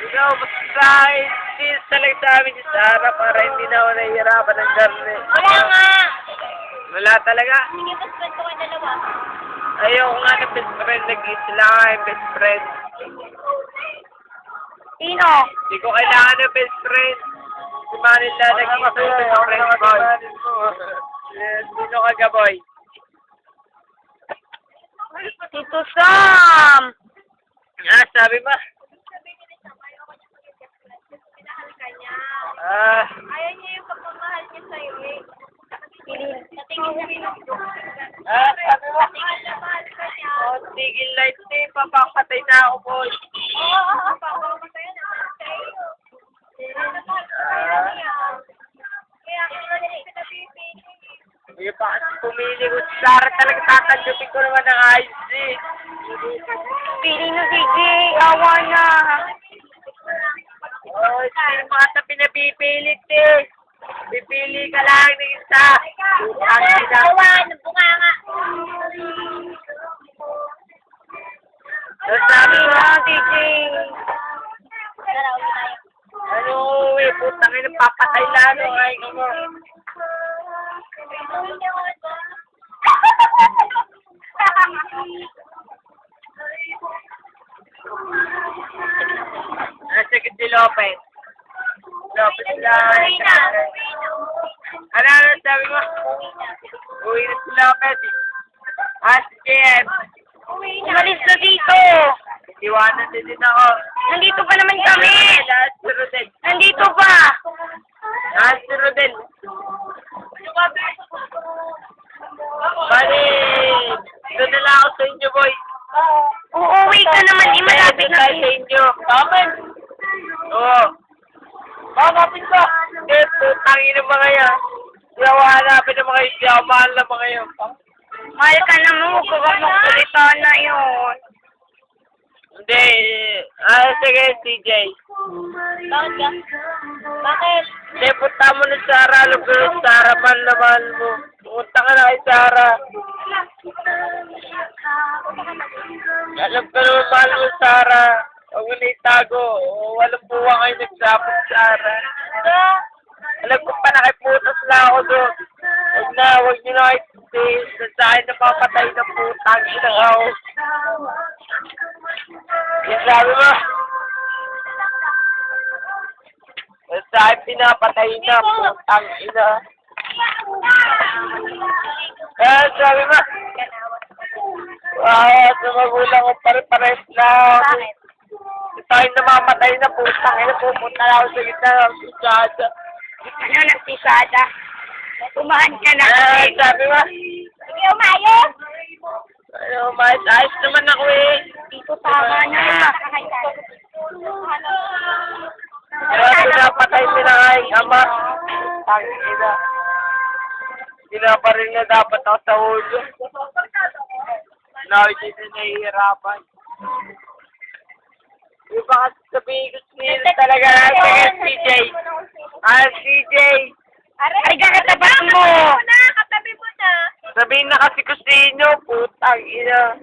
Ikaw, basta itis talaga sa amin si Sarah para hindi na ako nahihirapan ng garne. Wala nga! Wala talaga. Sige, best friend ko kayo dalawa. Ayoko nga ng best friend. Nag-isa lang ako yung best friend. Sino? Hindi ko kailangan ng best friend. Si Manila nag-isa yung best friend boy. Sino ka ka, boy? Tito Sam! Ah, sabi ba? Ah, Ayaw niya yung pagmamahal niya sa'yo eh. Natingin na rin ako. sabi mo? Natingin na mahal ka niya. Oh, tigil light eh. Papakatay na ako, boy. Oo, papakamatay na naman sa'yo. Mahal ka niya. Kaya kaya niya pinapipili. Hindi pa kasi pumili ko. Sarah talaga tatanggapin ko naman ng ayos eh. Pili na sige, awa na. Oh, hindi mo ata pinapipilit eh. Pipili ka lang ng isa. Ang ina. Awan, bunga nga. Sabi mo, DJ. ano eh, putang ina, papatay lalo. Ay, mo. Sige si Lopez. Lopez lang. Ano sabi mo? Uwi na si Lopez. Ah, si JM. Umalis na dito. Iwanan din ako. Nandito pa naman kami. Lahat si Rodel. Nandito pa. Lahat si Rodel. Bali, doon na lang ako sa inyo, boy. Uuwi ka naman. Di malapit na tayo sa inyo. Amen. Oo. Hanapin ka. Hindi, putang ina mga yan. Hindi ako hanapin ng mga hindi ako mahal na mga yan. Mahal ka naman. Huwag ka magsalita na yun. Hindi. Sige, CJ. Bakit ka? Bakit? Hindi, punta mo na Sarah. Alam ko yung Sarah, mahal na mahal mo. Punta ka na kay Sarah. Alam ko naman mahal mo Sarah. Huwag mo na itago. Walang buwa kayo nagsapot Sarah. Alam ko pa nakiputas na ako doon. Huwag nyo na kayo sa akin na papatay ng putang ina ako. Yan sabi mo. Sa akin pinapatay na putang ina. Sabi mo. Sa magulang ko pare-pares lang. Bakit? Tayo namamatay na putang ina. Pupunta na ako sa gitna ng pisada. Ano nagpisada? Tumahan ka na. Sabi mo. Sige, umayos. Ano, ayos naman ako eh. Dito tama na. Pinapatay sila kay ama. Tangina. Pinaparil na dapat ako sa ulo. Hindi na nahihirapan. Yung baka sabihin ko sila talaga sa CJ. CJ. Ay, katapat mo. Katabi mo na. Sabihin na kasi ko sino, putang ina.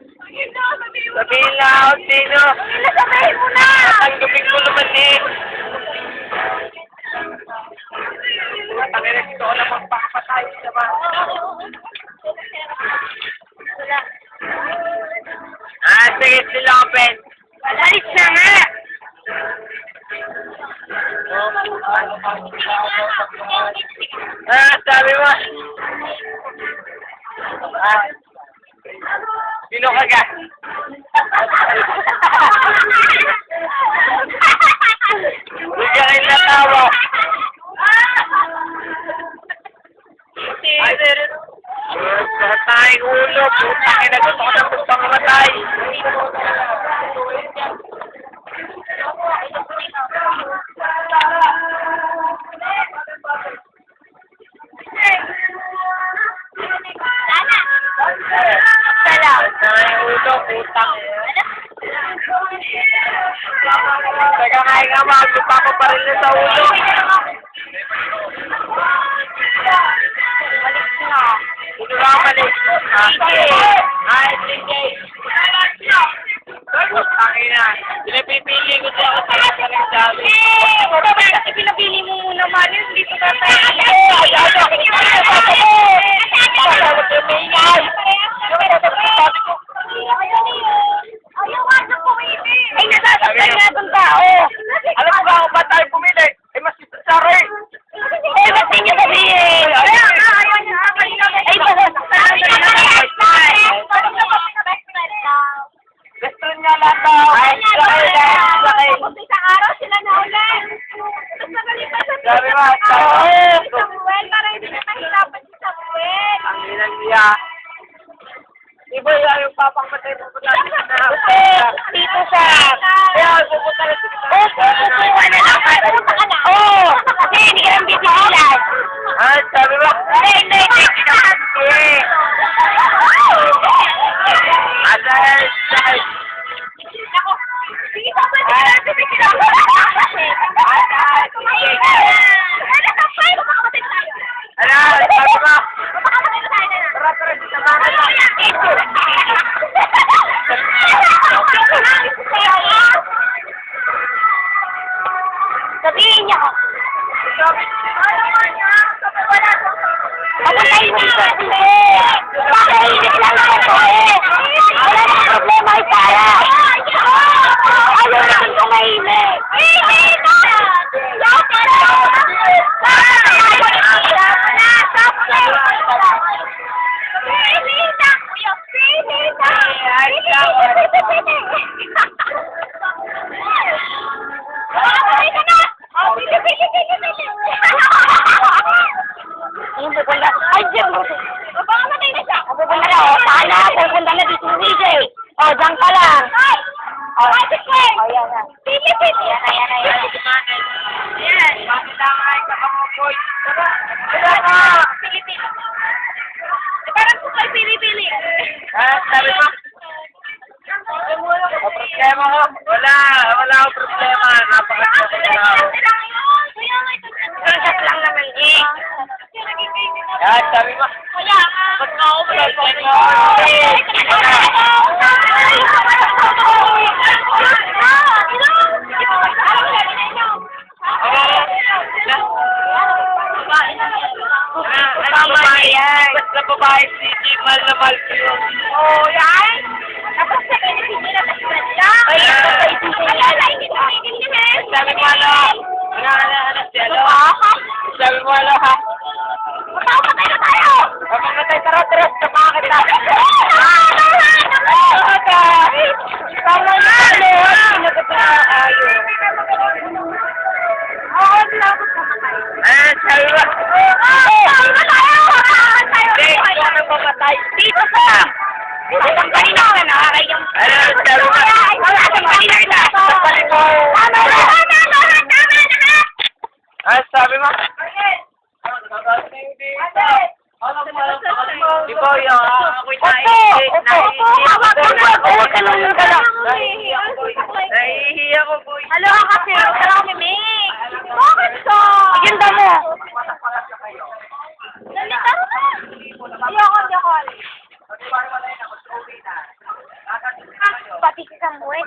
Sabihin na ako sino. Sabihin mo na. Tatanggapin ko naman eh. Tangina, gusto ko na magpapatay naman. Wala. Sige, si Lopez. Alis na nga. Sabi mo. Sino ka ga? Huwag ka rin natawa. Tayong ulo, putang ina, gusto ko na putang matay. Tayong ulo, putang ina. Teka, kaya nga magpapaparil na sa ulo. Sino ba mali? CJ. Putang ina. Pinapipili ko siya ako sa Screenshot lang naman, eh. Yan, sabi mo. Wala nga. Ba't nga ako malagyan mo? Tama yan. Ba't na babae si Jimal na mahal ko yun? Oo, yan. Tapos sa benefit nila, tapos na. Ay, Sabi mo ano? Ano si ano? Sabi mo ano ha? Magpapatay na tayo! Mapamatay tara, sa bakit na? Tama na! Sinagot na ayo. Oo, sila ako pumatay. Sabi mo? Tama na tayo! Hindi, ikaw ang mamatay. Dito sa! Kanina ka na nakakayang... Ano, sabi mo? Wala kang kanina kita! Tama na! Sabi mo? Di ba yung ako'y naihi? Huwag ka lang yung gala. Naihi ako, boy. Halo ka kasi, huwag ka lang mimik. Bakit ka? Maganda mo. Nalita mo na. Ayoko, hindi ako alis. Pati si Samuel.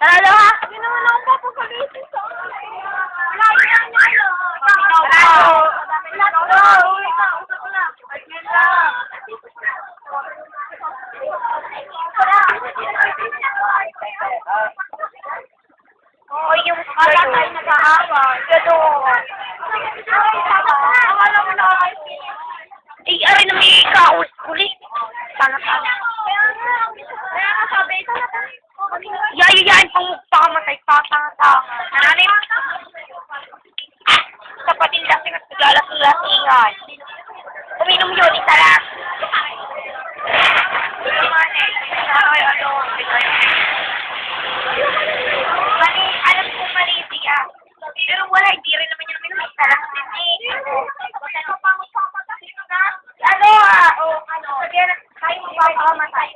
Tara, ha? Hindi naman ako papagalitin sa wala yan ano. Oo, yung kala tayo nag-aaway. Gano'n. Akala mo na ako. Eh, aray na may uli. Sana. Kaya nga sabi, yayayain pang pakamatay, patanga-tanga. Nanay, sapatin lasing at naglalas-lasingan. Uminom yun, isa lang. Naman eh, ano, mali, alam ko mali siya. Pero wala, hindi rin naman yung uminom, isa lang din eh. Ano, sabihin na, kaya mo ba pakamatay?